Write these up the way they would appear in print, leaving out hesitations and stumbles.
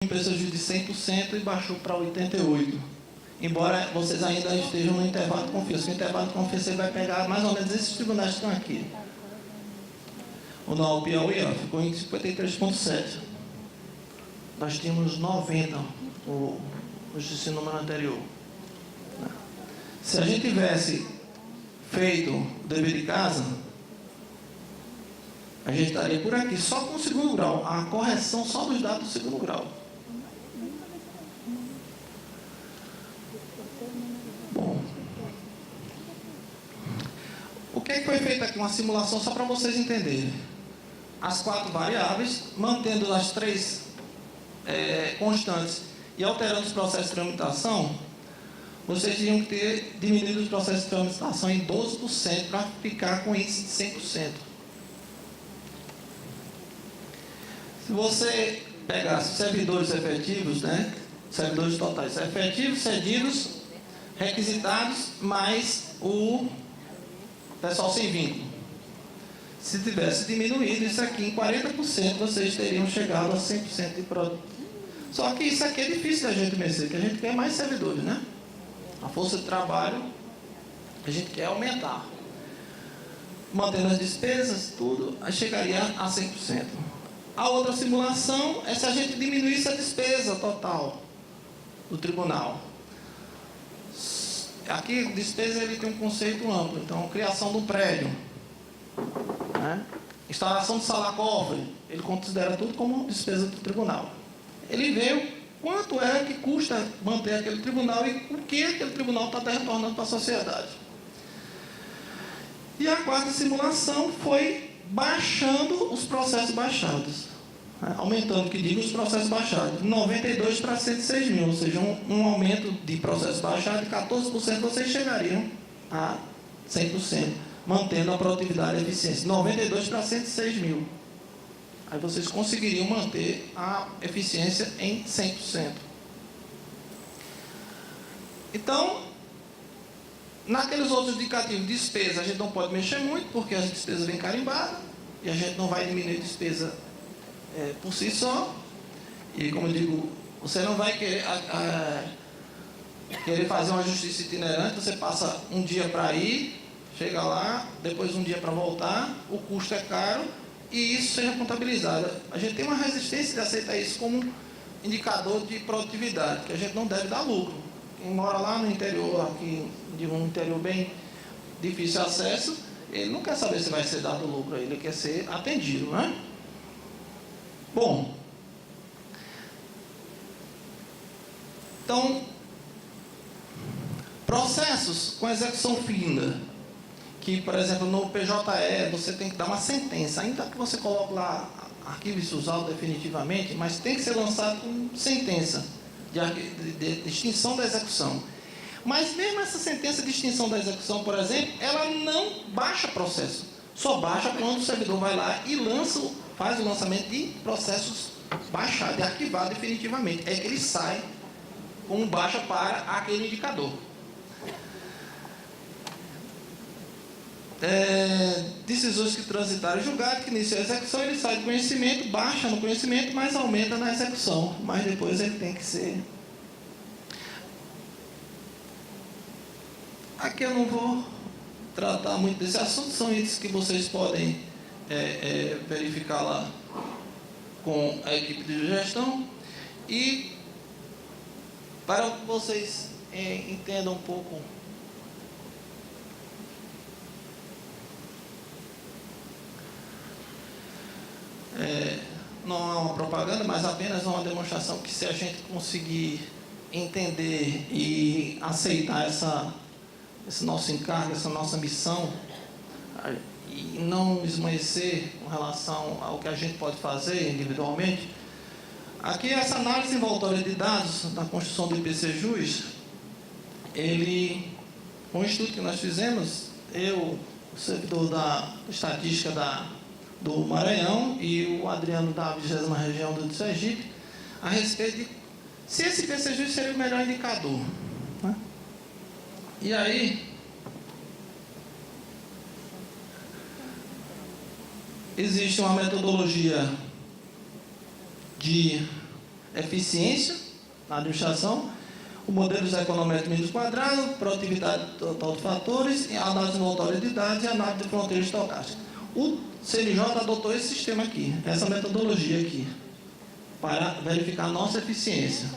em prejuízo de 100% e baixou para 88%. Embora vocês ainda estejam no intervalo de confiança. O intervalo de confiança vai pegar mais ou menos esses tribunais que estão aqui. O Nau Piauí ficou em 53,7%. Nós tínhamos 90% esse número anterior. Se a gente tivesse feito o dever de casa, a gente estaria por aqui, só com o segundo grau. A correção só dos dados do segundo grau. Bom. O que foi feito aqui? Uma simulação só para vocês entenderem. As 4 variáveis, mantendo as 3 constantes e alterando os processos de tramitação, vocês tinham que ter diminuído os processos de tramitação em 12% para ficar com índice de 100%. Se você pegasse servidores efetivos, né? Servidores totais efetivos, cedidos, requisitados, mais o pessoal sem vínculo. Se tivesse diminuído isso aqui em 40%, vocês teriam chegado a 100% de produto. Só que isso aqui é difícil da gente vencer, porque a gente quer mais servidores, né? A força de trabalho, a gente quer aumentar. Mantendo as despesas, tudo, aí chegaria a 100%. A outra simulação é se a gente diminuísse a despesa total do tribunal. Aqui, despesa, ele tem um conceito amplo. Então, criação do prédio, né? Instalação de sala-cofre, ele considera tudo como despesa do tribunal. Ele vê quanto é que custa manter aquele tribunal e o que aquele tribunal está retornando para a sociedade. E a quarta simulação foi baixando os processos baixados, né? Aumentando, que digo, os processos baixados, de 92 para 106 mil, ou seja, um aumento de processos baixados de 14%, vocês chegariam a 100%, mantendo a produtividade e a eficiência, 92 para 106 mil. Aí vocês conseguiriam manter a eficiência em 100%. Então, naqueles outros indicativos de despesa, a gente não pode mexer muito, porque as despesas vêm carimbadas, e a gente não vai diminuir a despesa por si só. E, como eu digo, você não vai querer fazer uma justiça itinerante, você passa um dia para ir, chega lá, depois um dia para voltar, o custo é caro, e isso seja contabilizado. A gente tem uma resistência de aceitar isso como indicador de produtividade, que a gente não deve dar lucro. Quem mora lá no interior, aqui de um interior bem difícil de acesso, ele não quer saber se vai ser dado lucro, ele quer ser atendido, né? Bom, então, processos com execução finda, que, por exemplo, no PJE, você tem que dar uma sentença, ainda que você coloque lá arquivo insusado definitivamente, mas tem que ser lançado com sentença de extinção da execução. Mas mesmo essa sentença de extinção da execução, por exemplo, ela não baixa processo. Só baixa quando o servidor vai lá e faz o lançamento de processos baixados, de arquivado definitivamente. É que ele sai como baixa para aquele indicador. Decisões que transitaram em julgado, que iniciou a execução, ele sai do conhecimento, baixa no conhecimento, mas aumenta na execução. Mas depois ele tem que ser... Aqui eu não vou tratar muito desse assunto, são itens que vocês podem verificar lá com a equipe de gestão. E para que vocês entendam um pouco... não é uma propaganda, mas apenas uma demonstração que, se a gente conseguir entender e aceitar esse nosso encargo, essa nossa missão, e não esmorecer com relação ao que a gente pode fazer individualmente, aqui essa análise envoltória de dados da construção do IPCJus, com o estudo que nós fizemos, eu, o servidor da estatística do Maranhão e o Adriano da 20ª região do Sergipe, a respeito de se esse IPCJus seria o melhor indicador, né? E aí, existe uma metodologia de eficiência na administração, o modelo de econometria de quadrado, produtividade total de fatores, análise notória de dados e análise de fronteira estocástica. O CNJ adotou esse sistema aqui, essa metodologia aqui, para verificar a nossa eficiência.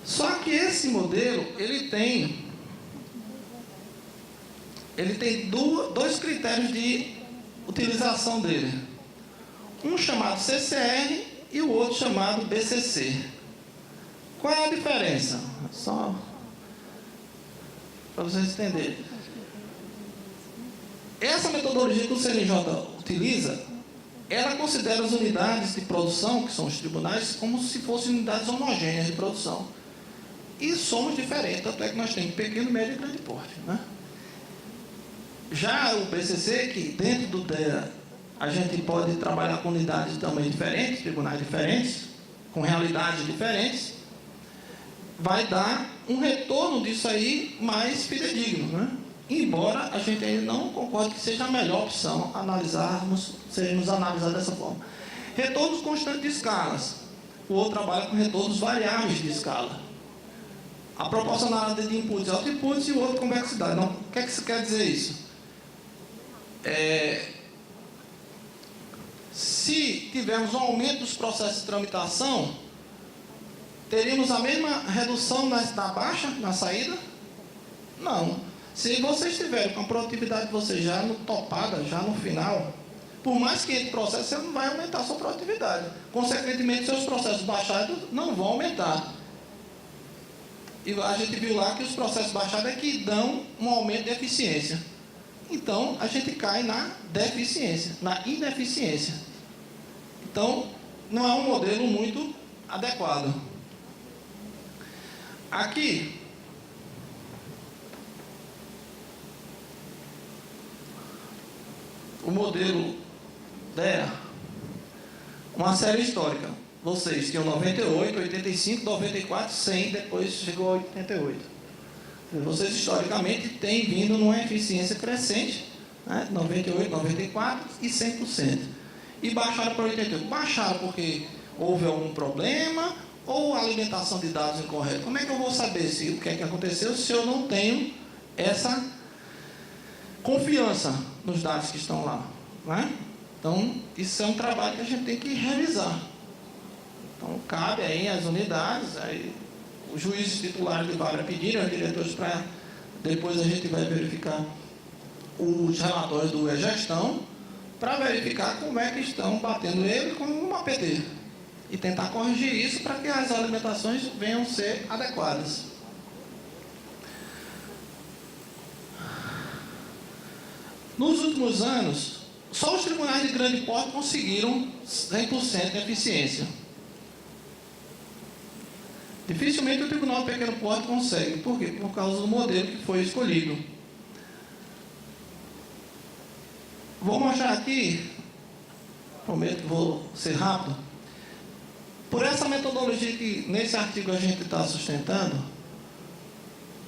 Só que esse modelo, ele tem dois critérios de utilização dele. Um chamado CCR e o outro chamado BCC. Qual é a diferença? Só para vocês entenderem. Essa metodologia que o CNJ utiliza, ela considera as unidades de produção, que são os tribunais, como se fossem unidades homogêneas de produção. E somos diferentes, tanto é que nós temos pequeno, médio e grande porte, né? Já o BCC, que dentro do DEA a gente pode trabalhar com unidades de tamanho diferentes, tribunais diferentes, com realidades diferentes, vai dar um retorno disso aí mais fidedigno, né? Embora a gente ainda não concorde que seja a melhor opção sermos analisados dessa forma. Retornos constantes de escalas. O outro trabalha com retornos variáveis de escala. A proporcionalidade de inputs e outputs e o outro convexidade. Então, o que é que isso quer dizer isso? Se tivermos um aumento dos processos de tramitação, teríamos a mesma redução na baixa, na saída? Não. Se vocês tiverem com a produtividade de vocês já no topada, já no final, por mais que entre processos, você não vai aumentar a sua produtividade. Consequentemente, seus processos baixados não vão aumentar. E a gente viu lá que os processos baixados é que dão um aumento de eficiência. Então, a gente cai na deficiência, na ineficiência. Então, não é um modelo muito adequado. Aqui, o modelo DEA, uma série histórica. Vocês tinham 98, 85, 94, 100, depois chegou a 88. Vocês, historicamente, têm vindo numa eficiência crescente, né? 98, 94 e 100%. E baixaram para 88. Baixaram porque houve algum problema ou alimentação de dados incorreta. Como é que eu vou saber o que é que aconteceu se eu não tenho essa confiança nos dados que estão lá, né? Então, isso é um trabalho que a gente tem que revisar. Então, cabe aí às unidades, aí, os juízes titulares de vara pedirem aos diretores para depois a gente vai verificar os relatórios do E-Gestão para verificar como é que estão batendo ele com uma APT e tentar corrigir isso para que as alimentações venham a ser adequadas. Nos últimos anos, só os tribunais de grande porte conseguiram 100% de eficiência. Dificilmente o tribunal de pequeno porte consegue. Por quê? Por causa do modelo que foi escolhido. Vou mostrar aqui, prometo que vou ser rápido. Por essa metodologia que nesse artigo a gente está sustentando,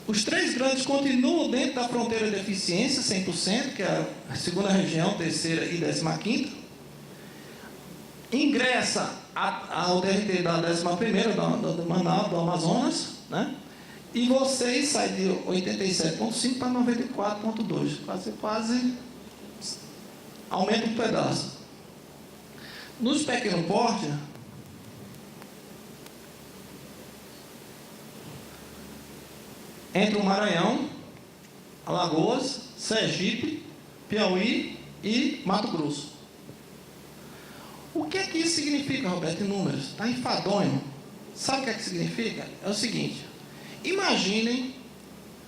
os três grandes continuam dentro da fronteira de eficiência, 100%, que é a segunda região, terceira e 15ª. Ingressa ao DRT da 11ª, do Manaus, do Amazonas, né? E vocês saem de 87,5 para 94,2. Quase aumenta um pedaço. Nos pequeno porte, entre o Maranhão, Alagoas, Sergipe, Piauí e Mato Grosso. O que é que isso significa, Roberto, em números? Está enfadonho. Sabe o que é que significa? É o seguinte: imaginem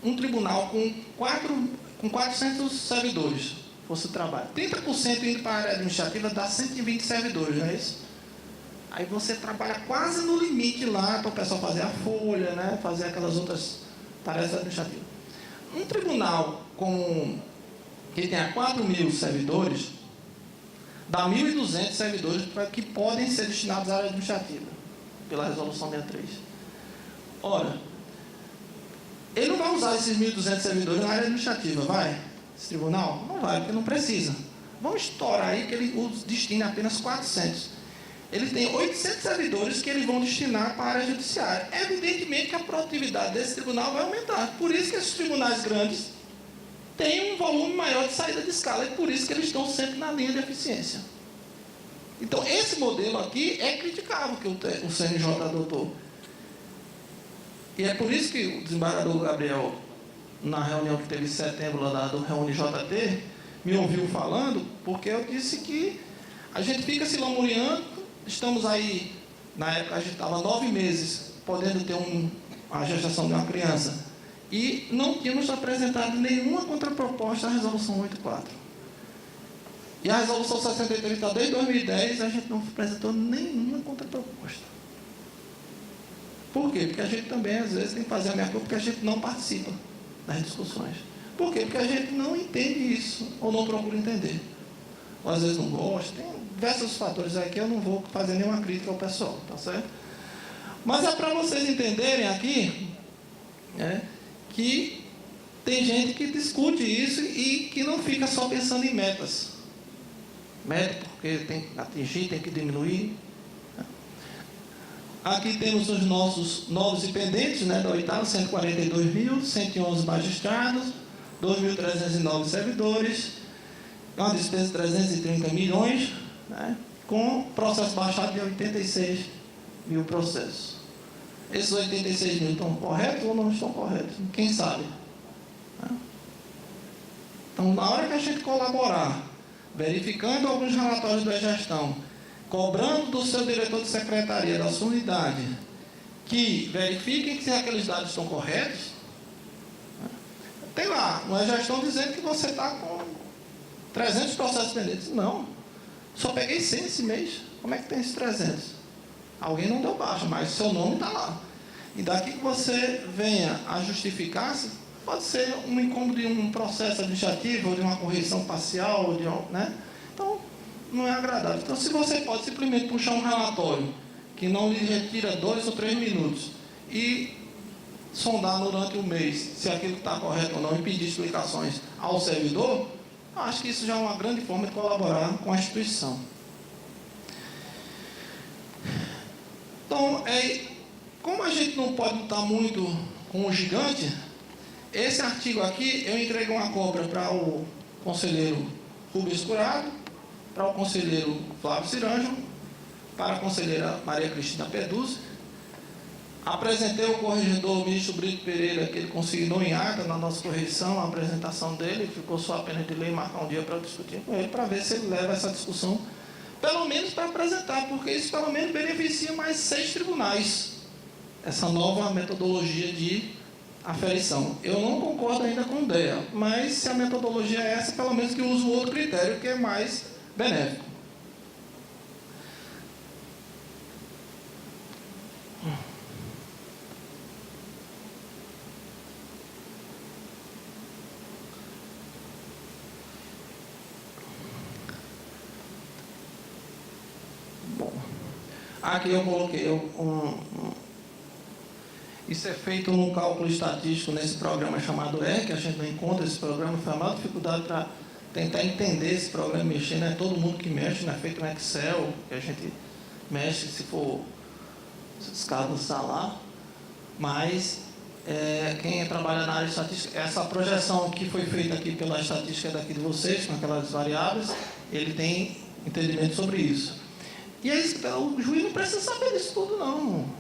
um tribunal com 400 servidores, fosse o trabalho. 30% indo para a área administrativa dá 120 servidores, não é isso? Aí você trabalha quase no limite lá para o pessoal fazer a folha, né? Fazer aquelas outras tarefas administrativas. Um tribunal que tenha 4.000 servidores, dá 1.200 servidores que podem ser destinados à área administrativa, pela resolução 63. Ora, ele não vai usar esses 1.200 servidores na área administrativa, vai? Esse tribunal? Não vai, porque não precisa. Vamos estourar aí que ele destina apenas 400. ele tem 800 servidores que eles vão destinar para a área judiciária. Evidentemente que a produtividade desse tribunal vai aumentar. Por isso que esses tribunais grandes têm um volume maior de saída de escala, e por isso que eles estão sempre na linha de eficiência. Então, esse modelo aqui é criticável que o CNJ adotou. E é por isso que o desembargador Gabriel, na reunião que teve em setembro lá do Reúne JT, me ouviu falando, porque eu disse que a gente fica se lamuriando, estamos aí, na época a gente estava 9 meses podendo ter a gestação de uma criança, e não tínhamos apresentado nenhuma contraproposta à resolução 84. E a resolução 63 está desde 2010, a gente não apresentou nenhuma contraproposta. Por quê? Porque a gente também, às vezes, tem que fazer a minha culpa, porque a gente não participa das discussões. Por quê? Porque a gente não entende isso, ou não procura entender. Ou às vezes não gosta, tem diversos fatores aí que eu não vou fazer nenhuma crítica ao pessoal, tá certo? Mas é para vocês entenderem aqui, que tem gente que discute isso e que não fica só pensando em metas. Meta porque tem que atingir, tem que diminuir. Aqui temos os nossos novos e pendentes, da oitava, 142.111 magistrados, 2.309 servidores, uma despesa de 330 milhões, com processo baixado de 86 mil processos. Esses 86 mil estão corretos ou não estão corretos? Quem sabe? Então, na hora que a gente colaborar, verificando alguns relatórios da gestão, cobrando do seu diretor de secretaria, da sua unidade, que verifiquem se aqueles dados estão corretos, tem lá uma gestão dizendo que você está com 300 processos pendentes. Não, só peguei 100 esse mês. Como é que tem esses 300? Alguém não deu baixa, mas seu nome está lá. E daqui que você venha a justificar-se, pode ser um incômodo de um processo administrativo, ou de uma correção parcial, Então, não é agradável. Então, se você pode simplesmente puxar um relatório que não lhe retira 2 ou 3 minutos e sondar durante o mês se aquilo está correto ou não e pedir explicações ao servidor, eu acho que isso já é uma grande forma de colaborar com a instituição. Então, como a gente não pode lutar muito com o gigante, esse artigo aqui eu entreguei uma cópia para o conselheiro Rubens Curado, para o conselheiro Flávio Cirângelo, para a conselheira Maria Cristina Peduzzi. Apresentei ao corregedor ministro Brito Pereira, que ele consignou em ata na nossa correção a apresentação dele, ficou só apenas de lei marcar um dia para eu discutir com ele, para ver se ele leva essa discussão, pelo menos para apresentar, porque isso pelo menos beneficia mais 6 tribunais, essa nova metodologia de aferição. Eu não concordo ainda com a ideia, mas se a metodologia é essa, pelo menos que use o outro critério, que é mais benéfico. Bom, aqui eu coloquei isso é feito num cálculo estatístico nesse programa chamado R, que a gente não encontra esse programa, foi a maior dificuldade para tentar entender esse programa, mexer, não é todo mundo que mexe, não é feito no Excel, que a gente mexe se for descansar lá, mas quem trabalha na área de estatística, essa projeção que foi feita aqui pela estatística daqui de vocês, com aquelas variáveis, ele tem entendimento sobre isso. E aí, o juiz não precisa saber disso tudo, não.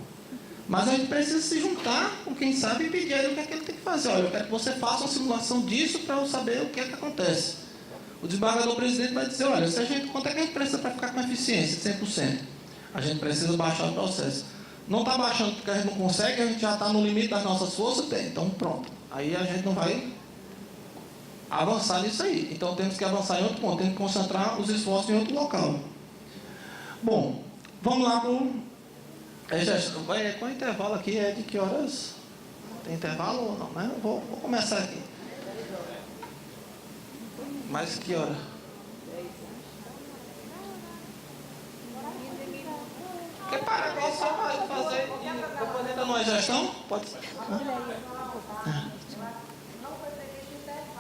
Mas a gente precisa se juntar com quem sabe e pedir a ele o que é que ele tem que fazer. Olha, eu quero que você faça uma simulação disso para eu saber o que é que acontece. O desembargador presidente vai dizer, olha, quanto é que a gente precisa para ficar com eficiência de 100%? A gente precisa baixar o processo. Não está baixando porque a gente não consegue, a gente já está no limite das nossas forças? Tem, então pronto. Aí a gente não vai avançar nisso aí. Então temos que avançar em outro ponto, temos que concentrar os esforços em outro local. Bom, vamos lá para o... com o intervalo aqui é de que horas? Tem intervalo ou não, né? Vou começar aqui. Mas que hora? Quer parar agora só para fazer e depois ainda não é gestão? Pode ser.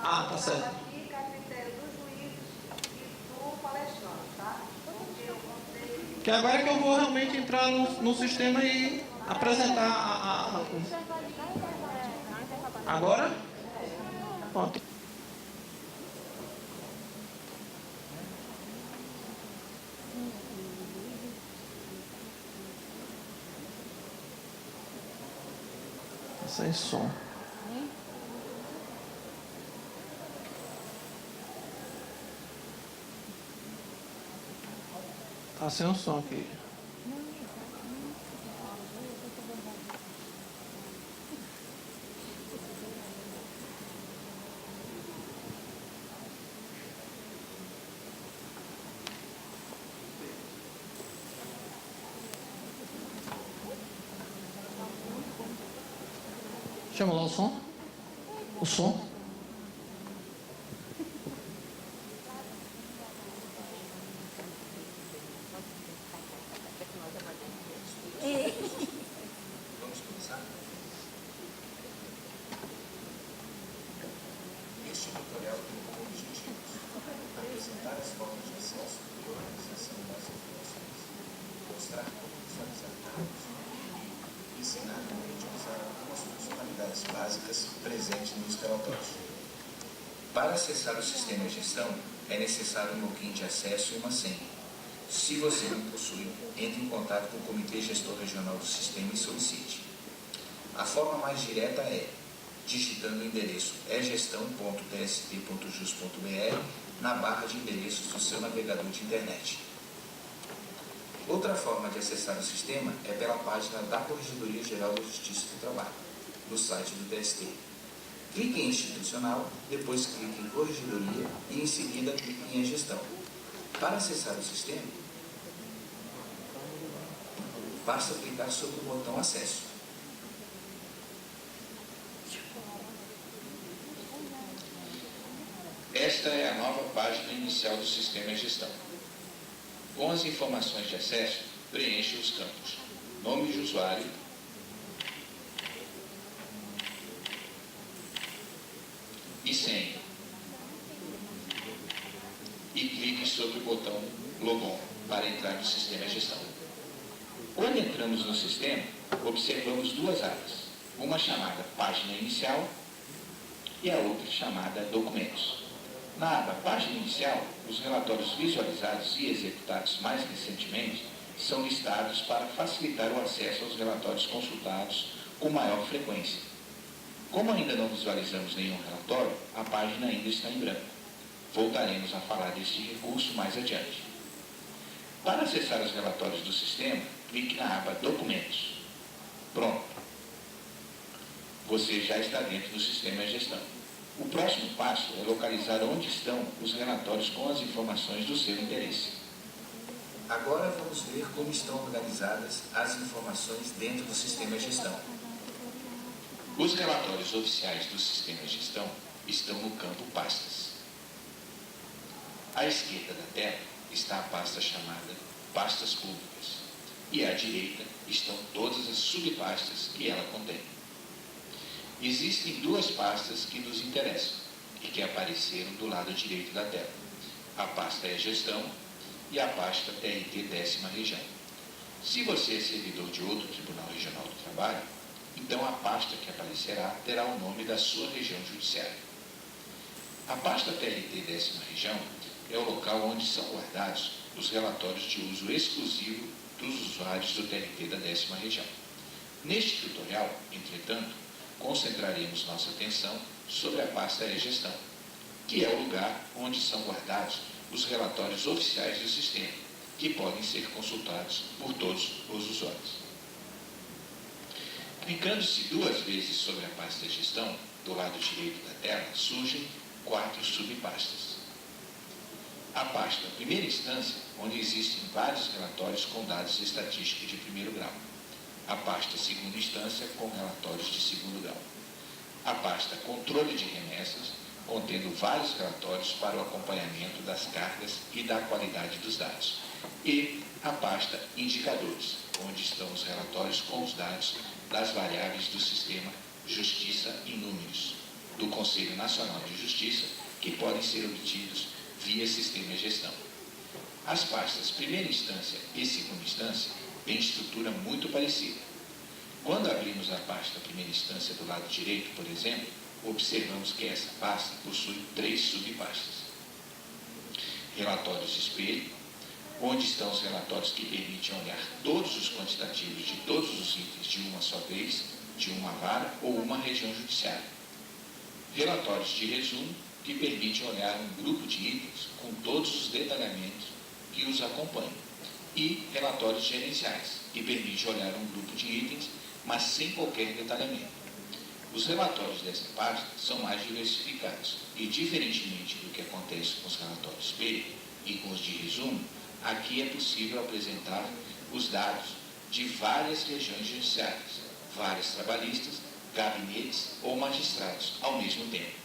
Ah, tá certo. Que agora é que eu vou realmente entrar no sistema e apresentar Agora? Pronto. Sem som. Tá sem o som aqui. Chama lá o som. O som. Vamos começar? Este tutorial tem como objetivo apresentar as formas de acesso e organização das informações, mostrar como visualizar dados, ensinar como utilizar algumas funcionalidades básicas presentes nos relatórios. Para acessar o sistema de gestão, é necessário um login de acesso e uma senha. Se você não possui, entre em contato com o Comitê Gestor Regional do Sistema e solicite. A forma mais direta é digitando o endereço egestão.tst.jus.br na barra de endereços do seu navegador de internet. Outra forma de acessar o sistema é pela página da Corregedoria Geral da Justiça do Trabalho, no site do TST. Clique em Institucional, depois clique em Corregedoria e em seguida clique em Gestão. Para acessar o sistema, basta clicar sobre o botão Acesso. Esta é a nova página inicial do sistema de gestão. Com as informações de acesso, preencha os campos nome de usuário, e senha. E clique sobre o botão Logon para entrar no sistema de gestão. Quando entramos no sistema, observamos duas áreas, uma chamada Página Inicial e a outra chamada Documentos. Na aba Página Inicial, os relatórios visualizados e executados mais recentemente são listados para facilitar o acesso aos relatórios consultados com maior frequência. Como ainda não visualizamos nenhum relatório, a página ainda está em branco. Voltaremos a falar deste recurso mais adiante. Para acessar os relatórios do sistema, clique na aba Documentos. Pronto. Você já está dentro do sistema de gestão. O próximo passo é localizar onde estão os relatórios com as informações do seu interesse. Agora vamos ver como estão organizadas as informações dentro do sistema de gestão. Os relatórios oficiais do sistema de gestão estão no campo Pastas. À esquerda da tela está a pasta chamada Pastas Públicas e à direita estão todas as subpastas que ela contém. Existem duas pastas que nos interessam e que apareceram do lado direito da tela. A pasta é Gestão e a pasta TRT 10ª Região. Se você é servidor de outro Tribunal Regional do Trabalho, então a pasta que aparecerá terá o nome da sua região judiciária. A pasta TRT 10ª Região é o local onde são guardados os relatórios de uso exclusivo dos usuários do TRT da 10ª Região. Neste tutorial, entretanto, concentraremos nossa atenção sobre a pasta E-Gestão, que é o lugar onde são guardados os relatórios oficiais do sistema, que podem ser consultados por todos os usuários. Clicando-se duas vezes sobre a pasta E-Gestão, do lado direito da tela, surgem 4 subpastas. A pasta Primeira Instância, onde existem vários relatórios com dados estatísticos de primeiro grau. A pasta Segunda Instância, com relatórios de segundo grau. A pasta Controle de Remessas, contendo vários relatórios para o acompanhamento das cargas e da qualidade dos dados. E a pasta Indicadores, onde estão os relatórios com os dados das variáveis do sistema Justiça em Números, do Conselho Nacional de Justiça, que podem ser obtidos via sistema de gestão. As pastas primeira instância e segunda instância têm estrutura muito parecida. Quando abrimos a pasta primeira instância do lado direito, por exemplo, observamos que essa pasta possui 3 subpastas. Relatórios de espelho, onde estão os relatórios que permitem olhar todos os quantitativos de todos os itens de uma só vez, de uma vara ou uma região judiciária. Relatórios de resumo, que permitem olhar um grupo de itens com todos os detalhamentos que os acompanham. E relatórios gerenciais, que permitem olhar um grupo de itens, mas sem qualquer detalhamento. Os relatórios dessa pasta são mais diversificados e, diferentemente do que acontece com os relatórios espelho e com os de resumo, aqui é possível apresentar os dados de várias regiões judiciárias, várias trabalhistas, gabinetes ou magistrados ao mesmo tempo.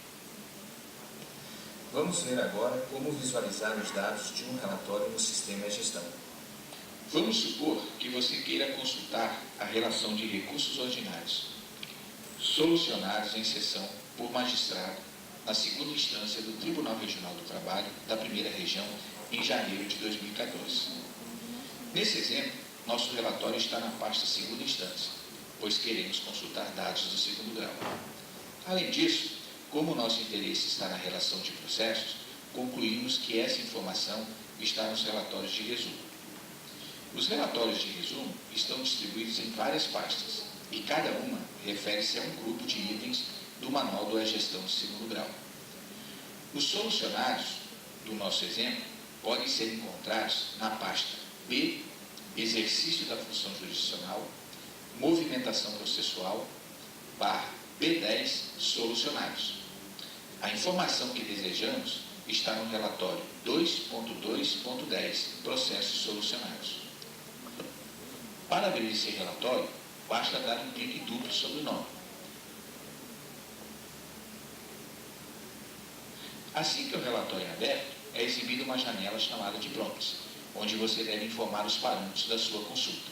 Vamos ver agora como visualizar os dados de um relatório no sistema gestão. Vamos supor que você queira consultar a relação de recursos ordinários solucionados em sessão por magistrado na segunda instância do Tribunal Regional do Trabalho da primeira região em janeiro de 2014. Nesse exemplo, nosso relatório está na pasta segunda instância, pois queremos consultar dados do segundo grau. Além disso, como o nosso interesse está na relação de processos, concluímos que essa informação está nos relatórios de resumo. Os relatórios de resumo estão distribuídos em várias pastas, e cada uma refere-se a um grupo de itens do Manual da Gestão de Segundo Grau. Os solucionados do nosso exemplo podem ser encontrados na pasta B, Exercício da Função Jurisdicional, Movimentação Processual, B10, Solucionados. A informação que desejamos está no relatório 2.2.10, Processos Solucionados. Para abrir esse relatório, basta dar um clique duplo sobre o nome. Assim que o relatório é aberto, é exibida uma janela chamada de prompts, onde você deve informar os parâmetros da sua consulta.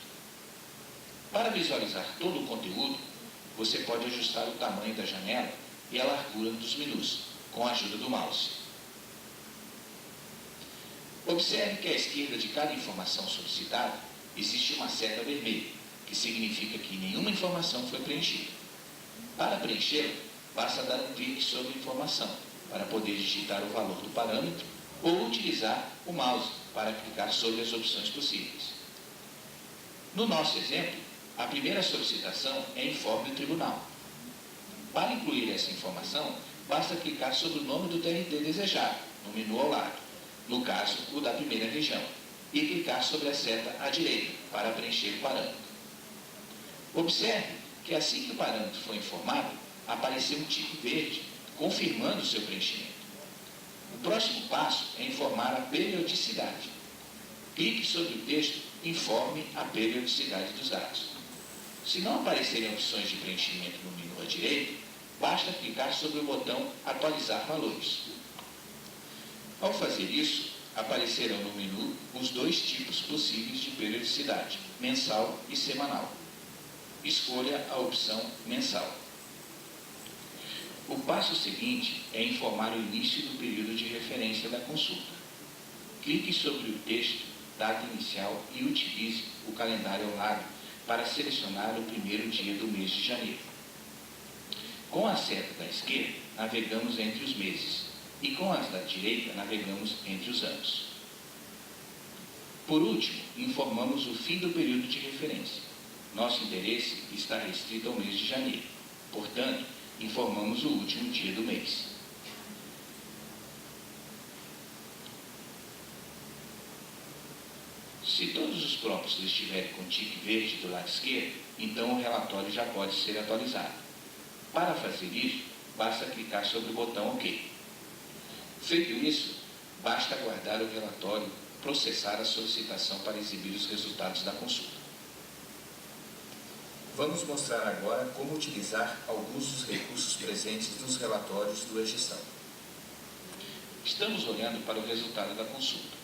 Para visualizar todo o conteúdo, você pode ajustar o tamanho da janela e a largura dos menus, com a ajuda do mouse. Observe que à esquerda de cada informação solicitada existe uma seta vermelha, que significa que nenhuma informação foi preenchida. Para preenchê-la, basta dar um clique sobre a informação, para poder digitar o valor do parâmetro ou utilizar o mouse para clicar sobre as opções possíveis. No nosso exemplo, a primeira solicitação é informe do tribunal. Para incluir essa informação, basta clicar sobre o nome do TRT desejado, no menu ao lado, no caso, o da primeira região, e clicar sobre a seta à direita para preencher o parâmetro. Observe que assim que o parâmetro foi informado, apareceu um tique verde, confirmando o seu preenchimento. O próximo passo é informar a periodicidade. Clique sobre o texto Informe a periodicidade dos dados. Se não aparecerem opções de preenchimento no menu à direita, basta clicar sobre o botão Atualizar valores. Ao fazer isso, aparecerão no menu os 2 tipos possíveis de periodicidade, mensal e semanal. Escolha a opção mensal. O passo seguinte é informar o início do período de referência da consulta. Clique sobre o texto Data Inicial e utilize o calendário ao lado para selecionar o primeiro dia do mês de janeiro. Com a seta da esquerda, navegamos entre os meses e com as da direita, navegamos entre os anos. Por último, informamos o fim do período de referência. Nosso interesse está restrito ao mês de janeiro. Portanto, informamos o último dia do mês. Se todos os prompts estiverem com tique verde do lado esquerdo, então o relatório já pode ser atualizado. Para fazer isso, basta clicar sobre o botão OK. Feito isso, basta aguardar o relatório processar a solicitação para exibir os resultados da consulta. Vamos mostrar agora como utilizar alguns dos recursos presentes nos relatórios do e-gestão. Estamos olhando para o resultado da consulta.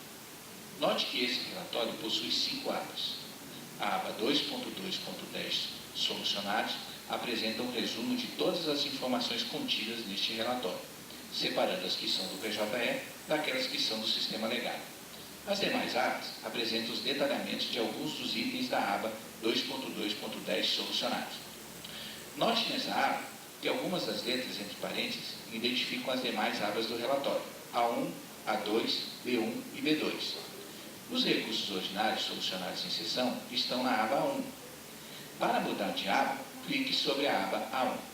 Note que esse relatório possui 5 abas. A aba 2.2.10 Solucionados apresenta um resumo de todas as informações contidas neste relatório, separando as que são do PJE daquelas que são do sistema legado. As demais abas apresentam os detalhamentos de alguns dos itens da aba 2.2.10 solucionados. Note nessa aba que algumas das letras entre parênteses identificam as demais abas do relatório, A1, A2, B1 e B2. Os recursos ordinários solucionados em seção estão na aba A1. Para mudar de aba, clique sobre a aba A1.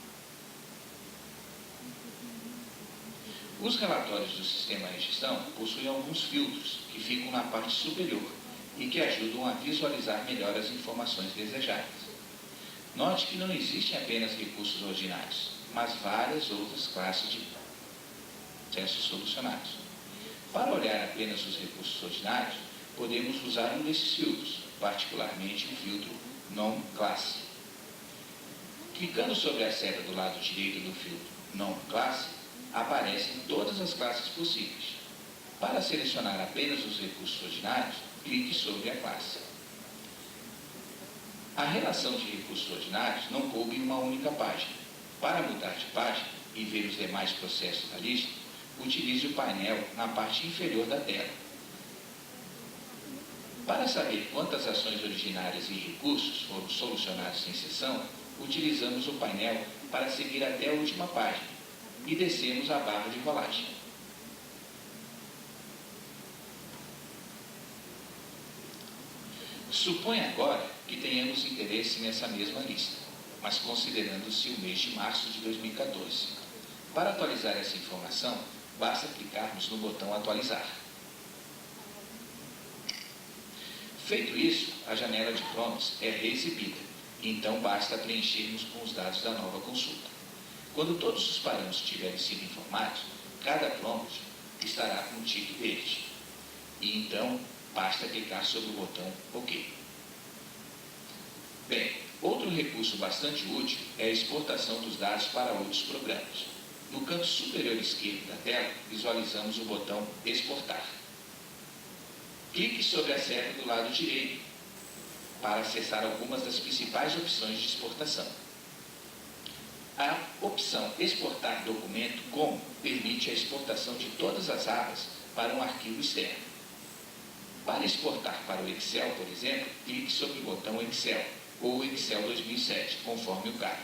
Os relatórios do sistema de gestão possuem alguns filtros que ficam na parte superior e que ajudam a visualizar melhor as informações desejadas. Note que não existem apenas recursos ordinários, mas várias outras classes de processos solucionados. Para olhar apenas os recursos ordinários, podemos usar um desses filtros, particularmente o filtro Non-Classe. Clicando sobre a seta do lado direito do filtro Non-Classe, aparecem todas as classes possíveis. Para selecionar apenas os recursos ordinários, clique sobre a classe. A relação de recursos ordinários não coube em uma única página. Para mudar de página e ver os demais processos da lista, utilize o painel na parte inferior da tela. Para saber quantas ações originárias e recursos foram solucionados em seção, utilizamos o painel para seguir até a última página e descemos a barra de rolagem. Suponha agora que tenhamos interesse nessa mesma lista, mas considerando-se o mês de março de 2014. Para atualizar essa informação, basta clicarmos no botão Atualizar. Feito isso, a janela de prompts é reexibida, e então basta preenchermos com os dados da nova consulta. Quando todos os parâmetros tiverem sido informados, cada prompt estará com um tique verde. E então, basta clicar sobre o botão OK. Bem, outro recurso bastante útil é a exportação dos dados para outros programas. No canto superior esquerdo da tela, visualizamos o botão Exportar. Clique sobre a seta do lado direito para acessar algumas das principais opções de exportação. A opção Exportar documento como permite a exportação de todas as abas para um arquivo externo. Para exportar para o Excel, por exemplo, clique sobre o botão Excel ou Excel 2007, conforme o caso.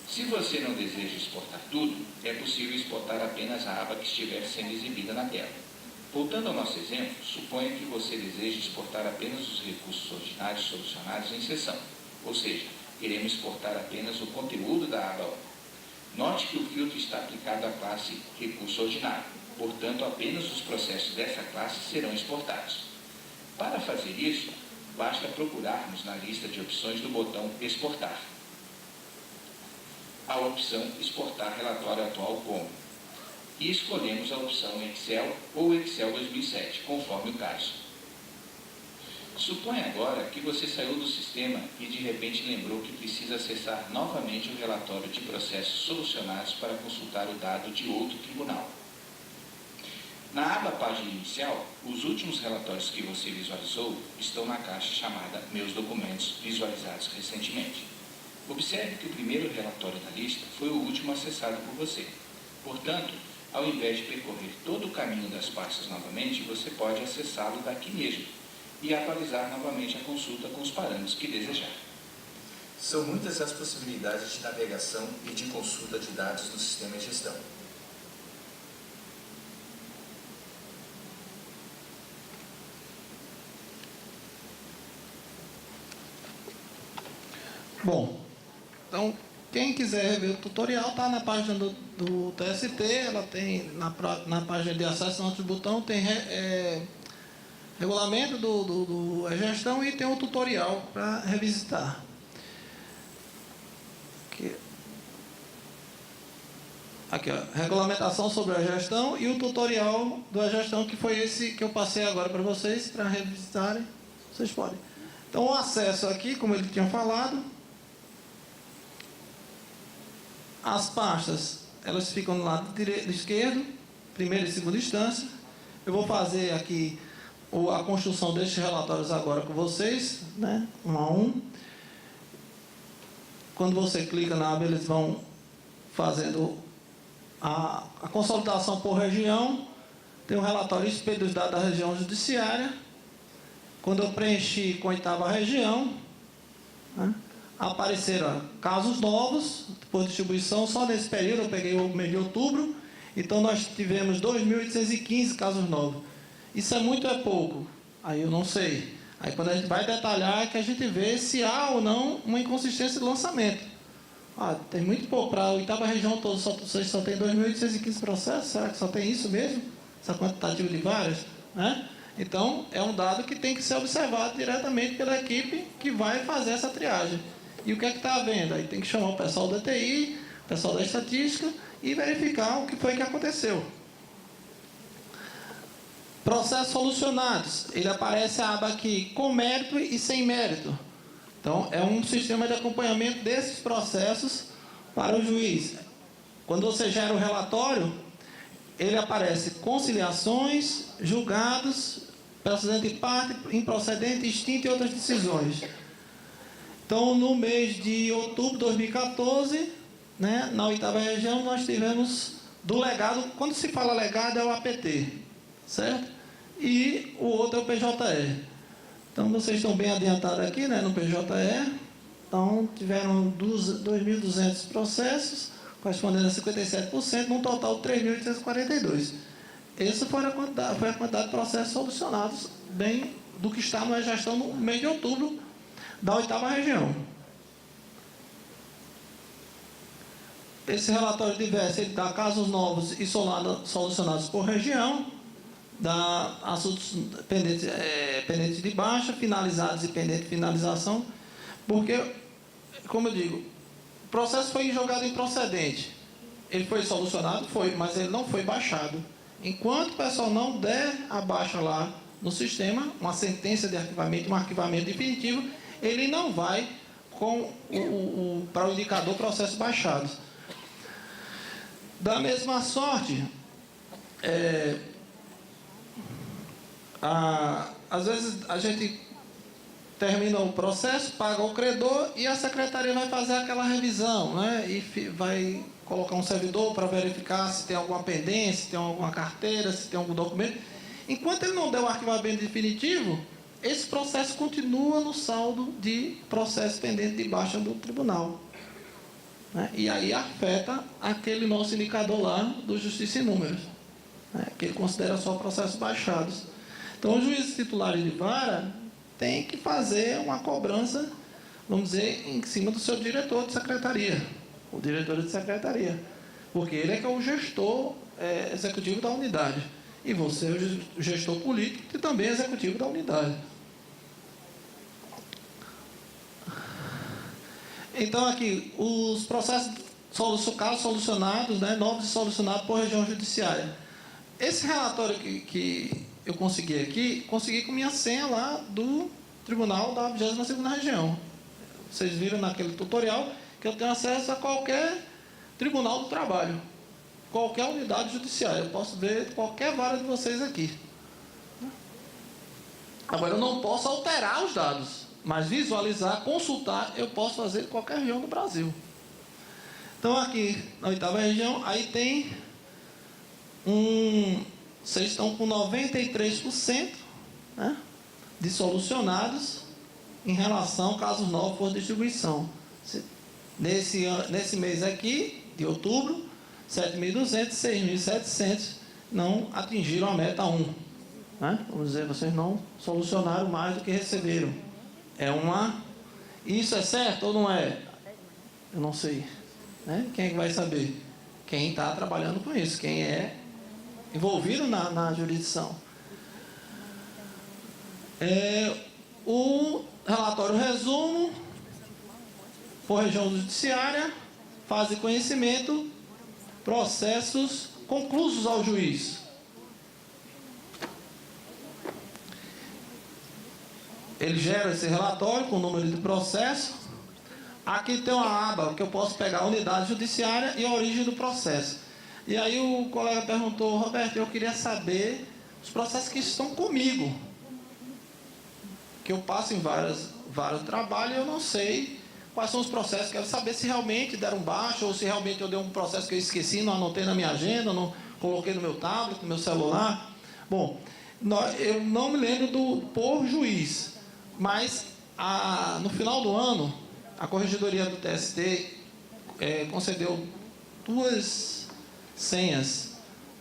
Se você não deseja exportar tudo, é possível exportar apenas a aba que estiver sendo exibida na tela. Voltando ao nosso exemplo, suponha que você deseja exportar apenas os recursos ordinários solucionados em seção, ou seja, queremos exportar apenas o conteúdo da aba 1. Note que o filtro está aplicado à classe Recurso Ordinário, portanto, apenas os processos dessa classe serão exportados. Para fazer isso, basta procurarmos na lista de opções do botão Exportar a opção Exportar relatório atual como e escolhemos a opção Excel ou Excel 2007, conforme o caso. Suponha agora que você saiu do sistema e de repente lembrou que precisa acessar novamente o relatório de processos solucionados para consultar o dado de outro tribunal. Na aba Página Inicial, os últimos relatórios que você visualizou estão na caixa chamada Meus Documentos visualizados recentemente. Observe que o primeiro relatório da lista foi o último acessado por você. Portanto, ao invés de percorrer todo o caminho das pastas novamente, você pode acessá-lo daqui mesmo e atualizar novamente a consulta com os parâmetros que desejar. São muitas as possibilidades de navegação e de consulta de dados no sistema de gestão. Bom, então quem quiser ver o tutorial está na página do TST, ela tem na página de acesso no outro botão, tem regulamento do gestão e tem um tutorial para revisitar. Aqui, ó, regulamentação sobre a gestão e o tutorial da gestão, que foi esse que eu passei agora para vocês, para revisitarem. Vocês podem. Então, o acesso aqui, como ele tinha falado, as pastas, elas ficam no lado esquerdo, primeira e segunda instância. Eu vou fazer aqui a construção destes relatórios agora com vocês, né? Um a um. Quando você clica na aba, eles vão fazendo a consolidação por região. Tem um relatório SP dos dados da região judiciária. quando eu preenchi com a 8ª região, né, apareceram casos novos por distribuição. Só nesse período, eu peguei o mês de outubro, então nós tivemos 2.815 casos novos. Isso é muito ou é pouco? Aí eu não sei. Aí quando a gente vai detalhar, é que a gente vê se há ou não uma inconsistência de lançamento. Tem muito pouco. Para a 8ª região toda, vocês só tem 2.815 processos? Será que só tem isso mesmo? Essa quantitativa de várias? Né? Então, é um dado que tem que ser observado diretamente pela equipe que vai fazer essa triagem. E o que é que está havendo? Aí tem que chamar o pessoal da TI, o pessoal da estatística e verificar o que foi que aconteceu. Processos solucionados. Ele aparece a aba aqui, com mérito e sem mérito. Então, é um sistema de acompanhamento desses processos para o juiz. Quando você gera o relatório, ele aparece conciliações, julgados, procedente de parte, improcedente, extinto e outras decisões. Então, no mês de outubro de 2014, né, na 8ª região, nós tivemos do legado. Quando se fala legado, é o APT, certo? E o outro é o PJE. Então, vocês estão bem adiantados aqui, né, no PJE. Então, tiveram 2.200 processos, correspondendo a 57%, num total de 3.842. Essa foi a quantidade de processos solucionados, bem do que está na gestão no mês de outubro da 8ª região. Esse relatório diverso, ele dá casos novos e solucionados por região, dá assuntos pendentes de baixa, finalizados e pendentes de finalização, porque, como eu digo, o processo foi jogado em procedente. Ele foi solucionado? Foi, mas ele não foi baixado. Enquanto o pessoal não der a baixa lá no sistema, uma sentença de arquivamento, um arquivamento definitivo, ele não vai para o indicador processos baixados. Da mesma sorte, às vezes a gente termina o processo, paga o credor e a secretaria vai fazer aquela revisão, né? E vai colocar um servidor para verificar se tem alguma pendência, se tem alguma carteira, se tem algum documento. Enquanto ele não der o arquivamento definitivo, esse processo continua no saldo de processo pendente de baixa do tribunal, né? E aí afeta aquele nosso indicador lá do Justiça em Números, né? Que ele considera só processos baixados. Então, os juízes titulares de vara têm que fazer uma cobrança, vamos dizer, em cima do seu diretor de secretaria, o diretor de secretaria, porque ele é que é o gestor executivo da unidade. E você é o gestor político e também executivo da unidade. Então, aqui, os processos solucionados, né, novos e solucionados por região judiciária. Esse relatório que eu consegui aqui, consegui com minha senha lá do Tribunal da 22ª Região. Vocês viram naquele tutorial que eu tenho acesso a qualquer Tribunal do Trabalho, qualquer unidade judiciária. Eu posso ver qualquer vara de vocês aqui. Agora, eu não posso alterar os dados, mas visualizar, consultar, eu posso fazer em qualquer região do Brasil. Então, aqui na 8ª região, aí tem vocês estão com 93%, né, de solucionados em relação a casos novos por distribuição. Nesse mês aqui, de outubro, 7.200, 6.700 não atingiram a meta 1. Né? Vamos dizer, vocês não solucionaram mais do que receberam. Isso é certo ou não é? Eu não sei. Né? Quem é que vai saber? Quem está trabalhando com isso, quem é envolvido na jurisdição. O relatório resumo, por região judiciária, fase de conhecimento, processos conclusos ao juiz. Ele gera esse relatório com o número de processo. Aqui tem uma aba que eu posso pegar a unidade judiciária e a origem do processo. E aí o colega perguntou: Roberto, eu queria saber os processos que estão comigo, que eu passo em vários trabalhos e eu não sei quais são os processos. Quero saber se realmente deram baixo ou se realmente eu dei um processo que eu esqueci, não anotei na minha agenda, não coloquei no meu tablet, no meu celular. Bom, Eu não me lembro por juiz, mas no final do ano, a Corregedoria do TST concedeu 2 senhas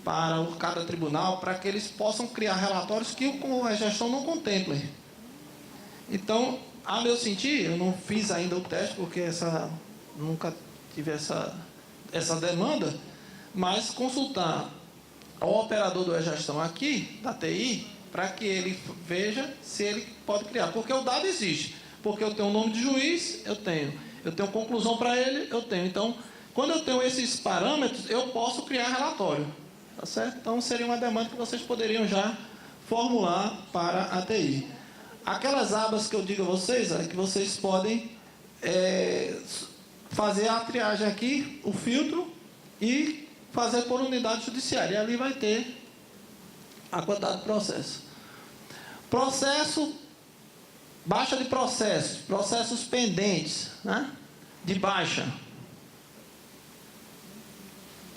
para cada tribunal, para que eles possam criar relatórios que a gestão não contemple. Então, a meu sentir, eu não fiz ainda o teste, porque nunca tive essa demanda, mas consultar ao operador da gestão aqui, da TI, para que ele veja se ele pode criar. Porque o dado existe. Porque eu tenho o nome de juiz, eu tenho conclusão para ele, eu tenho. Então, quando eu tenho esses parâmetros, eu posso criar relatório. Tá certo? Então, seria uma demanda que vocês poderiam já formular para a TI. Aquelas abas que eu digo a vocês, é que vocês podem fazer a triagem aqui, o filtro, e fazer por unidade judiciária. E ali vai ter a quantidade de processo. Baixa de processos pendentes, né? De baixa.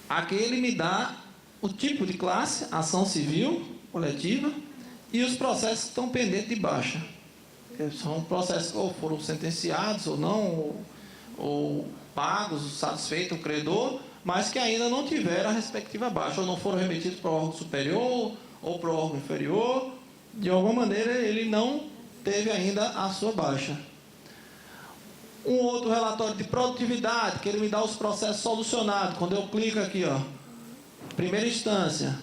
Aqui ele me dá o tipo de classe, ação civil, coletiva, e os processos que estão pendentes de baixa. São processos que ou foram sentenciados ou não, ou pagos, satisfeito o credor, mas que ainda não tiveram a respectiva baixa, ou não foram remetidos para o órgão superior, ou para o órgão inferior. De alguma maneira, ele não teve ainda a sua baixa. Um outro relatório de produtividade, que ele me dá os processos solucionados. Quando eu clico aqui, ó, primeira instância,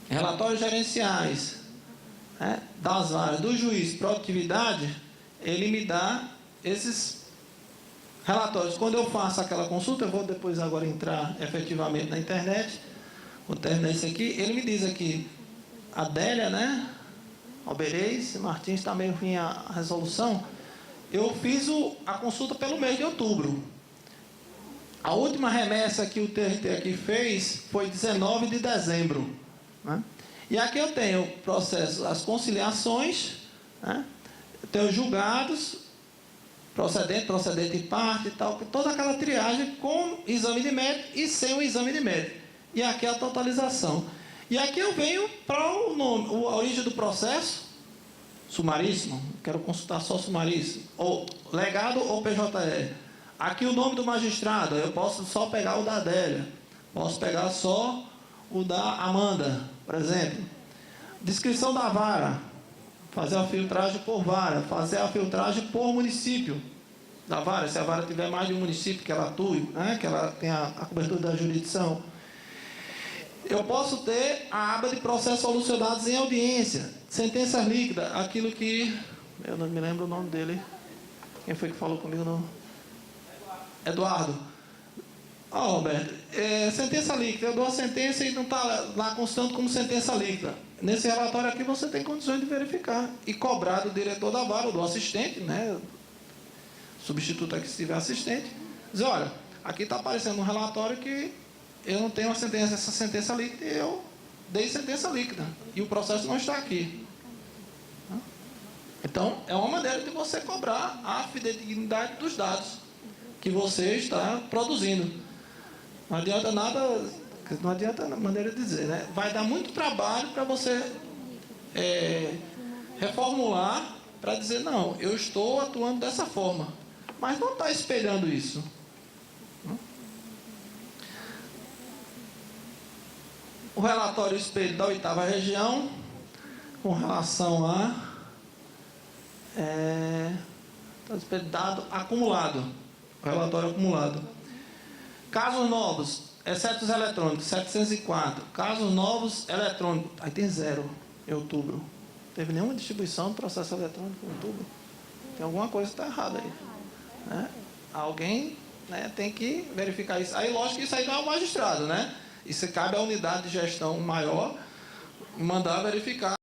relatórios gerenciais, das varas do juiz, produtividade, ele me dá esses relatórios. Quando eu faço aquela consulta, eu vou depois agora entrar efetivamente na internet, vou terminar isso aqui, ele me diz aqui, Adélia, né? Alberez, Martins está meio ruim a resolução. Eu fiz a consulta pelo mês de outubro. A última remessa que o TRT aqui fez foi 19 de dezembro. Né? E aqui eu tenho o processo, as conciliações, né? Eu tenho julgados, procedente em parte e tal, toda aquela triagem com exame de mérito e sem o exame de mérito. E aqui é a totalização. E aqui eu venho para a origem do processo, sumaríssimo, quero consultar só sumaríssimo, ou legado ou PJE. Aqui o nome do magistrado, eu posso só pegar o da Adélia, posso pegar só o da Amanda, por exemplo. Descrição da vara, fazer a filtragem por vara, fazer a filtragem por município da vara, se a vara tiver mais de um município que ela atue, né, que ela tenha a cobertura da jurisdição. Eu posso ter a aba de processos solucionados em audiência, sentenças líquidas, aquilo que... Eu não me lembro o nome dele. Quem foi que falou comigo? No... Eduardo. Roberto, sentença líquida. Eu dou a sentença e não está lá constando como sentença líquida. Nesse relatório aqui você tem condições de verificar e cobrar do diretor da vara ou do assistente, né? Substituto aqui se tiver assistente. Dizer, olha, aqui está aparecendo um relatório que eu não tenho essa sentença líquida e eu dei sentença líquida. E o processo não está aqui. Então, é uma maneira de você cobrar a fidelidade dos dados que você está produzindo. Não adianta nada, não adianta a maneira de dizer, né? Vai dar muito trabalho para você reformular, para dizer, não, eu estou atuando dessa forma. Mas não está espelhando isso. O relatório espelho da 8ª região, com relação a dado acumulado, o relatório acumulado. Casos novos, exceto os eletrônicos, 704. Casos novos eletrônicos, aí tem 0 em outubro. Não teve nenhuma distribuição do processo eletrônico em outubro. Tem alguma coisa que está errada aí. Né? Alguém, né, tem que verificar isso. Aí, lógico que isso aí não é o magistrado, né? Isso cabe à unidade de gestão maior mandar verificar